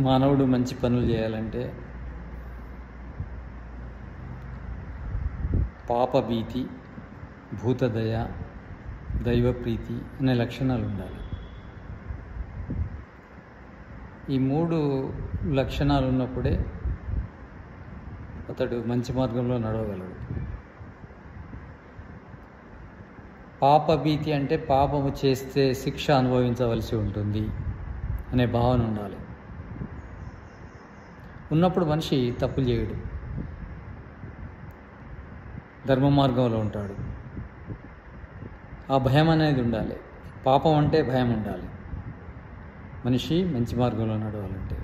మానవుడు మంచి పనులు చేయాలంటే పాపభీతి, భూతదయ, దైవప్రీతి అనే లక్షణాలు ఉండాలి. ఈ 3 లక్షణాలు ఉన్నప్పుడే అతడు మంచి మార్గంలో నడవగలడు. పాపభీతి అంటే పాపము చేస్తే శిక్ష అనుభవించవలసి ఉంటుంది అనే భావన ఉండాలి. ఉన్నప్పుడు మనిషి తప్పులు చేయడు, ధర్మ మార్గంలో ఉంటాడు. ఆ భయం అనేది ఉండాలి. పాపం అంటే భయం ఉండాలి మనిషి మంచి మార్గంలో నడవాలంటే.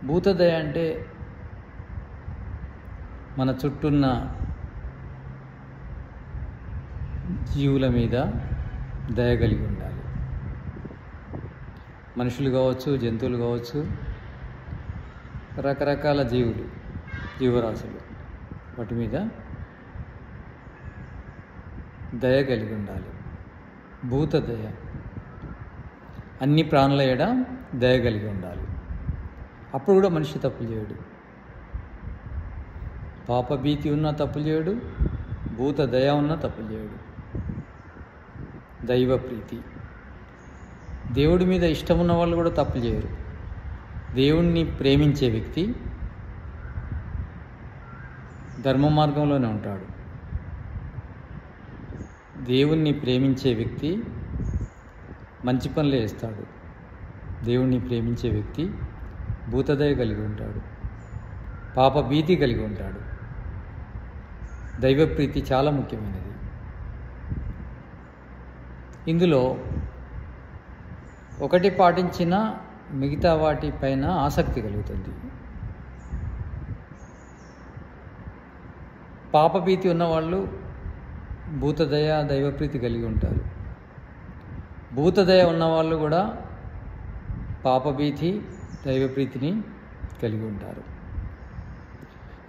భూతదయ అంటే మన చుట్టూన్న జీవుల మీద దయ కలిగి ఉండాలి. మనుషులు కావచ్చు, జంతువులు కావచ్చు, రకరకాల జీవరాశులు, వాటి మీద దయ కలిగి ఉండాలి. భూతదయ, అన్ని ప్రాణుల ఎడ దయ కలిగి ఉండాలి. అప్పుడు కూడా మనిషి తప్పులు చేయడు. పాపభీతి ఉన్నా తప్పులు చేయడు, భూతదయ ఉన్నా తప్పులు చేయడు. దైవప్రీతి, దేవుడి మీద ఇష్టం ఉన్న వాళ్ళు కూడా తప్పులు చేయరు. దేవుణ్ణి ప్రేమించే వ్యక్తి ధర్మ మార్గంలోనే ఉంటాడు. దేవుణ్ణి ప్రేమించే వ్యక్తి మంచి పనులే చేస్తాడు. దేవుణ్ణి ప్రేమించే వ్యక్తి భూతదయ కలిగి ఉంటాడు, పాపభీతి కలిగి ఉంటాడు. దైవప్రీతి చాలా ముఖ్యమైనది. ఇందులో ఒకటి పాటించిన మిగతా వాటిపైన ఆసక్తి కలుగుతుంది. పాపభీతి ఉన్నవాళ్ళు భూతదయ, దైవప్రీతి కలిగి ఉంటారు. భూతదయ ఉన్నవాళ్ళు కూడా పాపభీతి, దైవప్రీతిని కలిగి ఉంటారు.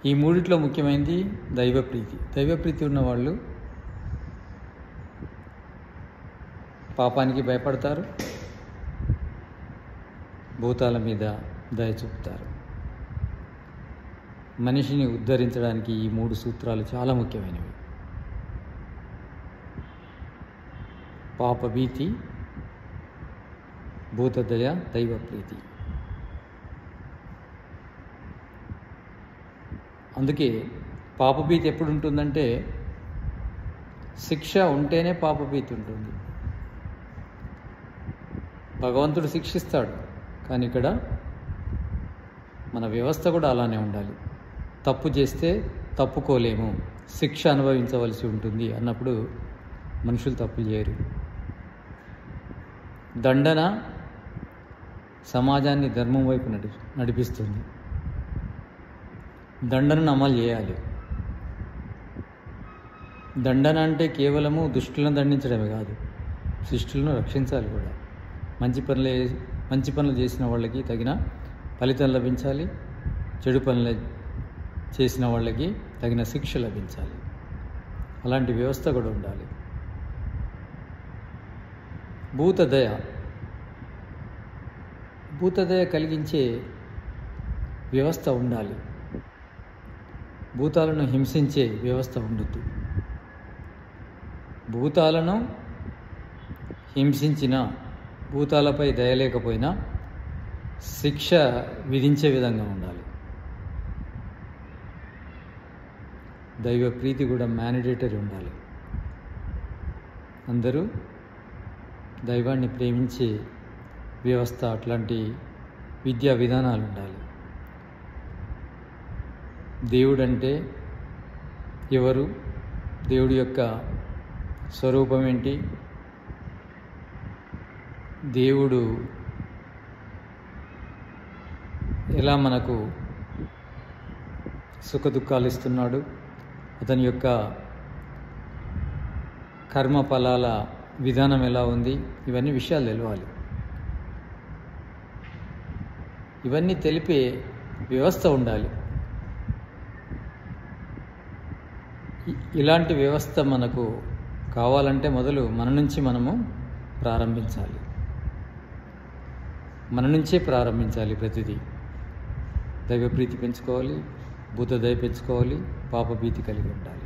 ఈ మూడిట్లో ముఖ్యమైనది దైవప్రీతి. దైవప్రీతి ఉన్నవాళ్ళు పాపానికి భయపడతారు, భూతాల మీద దయ చూపుతారు. మనిషిని ఉద్ధరించడానికి ఈ 3 సూత్రాలు చాలా ముఖ్యమైనవి. పాపభీతి, భూతదయ, దైవప్రీతి. అందుకే పాపభీతి ఎప్పుడు ఉంటుందంటే శిక్ష ఉంటేనే పాపభీతి ఉంటుంది. భగవంతుడు శిక్షిస్తాడు, కానీ ఇక్కడ మన వ్యవస్థ కూడా అలానే ఉండాలి. తప్పు చేస్తే తప్పుకోలేము, శిక్ష అనుభవించవలసి ఉంటుంది అన్నప్పుడు మనుషులు తప్పులు చేయరు. దండన సమాజాన్ని ధర్మం వైపు నడిపిస్తుంది. దండనను అమలు చేయాలి. దండన అంటే కేవలము దుష్టులను దండించడమే కాదు, శిష్టులను రక్షించాలి కూడా. మంచి పనులు చేసిన వాళ్ళకి తగిన ఫలితం లభించాలి, చెడు పనులు చేసిన వాళ్ళకి తగిన శిక్ష లభించాలి. అలాంటి వ్యవస్థ కూడా ఉండాలి. భూతదయ కలిగించే వ్యవస్థ ఉండాలి. భూతాలను హింసించే వ్యవస్థ ఉండొద్దు. భూతాలను హింసించిన, భూతాలపై దయ లేకపోయినా శిక్ష విధించే విధంగా ఉండాలి. దైవ ప్రీతి కూడా మ్యాండేటరీ ఉండాలి. అందరూ దైవాన్ని ప్రేమించే వ్యవస్థ, అట్లాంటి విద్యా విధానాలు ఉండాలి. దేవుడంటే ఎవరు, దేవుడి యొక్క స్వరూపం ఏంటి, దేవుడు ఎలా మనకు సుఖదుఖాలు ఇస్తున్నాడు, అతని యొక్క కర్మ ఫలాల విధానం ఎలా ఉంది, ఇవన్నీ విషయాలు తెలవాలి. ఇవన్నీ తెలిపే వ్యవస్థ ఉండాలి. ఇలాంటి వ్యవస్థ మనకు కావాలంటే మొదలు మన నుంచి మనము ప్రారంభించాలి. మన నుంచే ప్రారంభించాలి. ప్రతిదీ దైవ ప్రీతి పెంచుకోవాలి, భూత దయ పెంచుకోవాలి, పాప భీతి కలిగి ఉండాలి.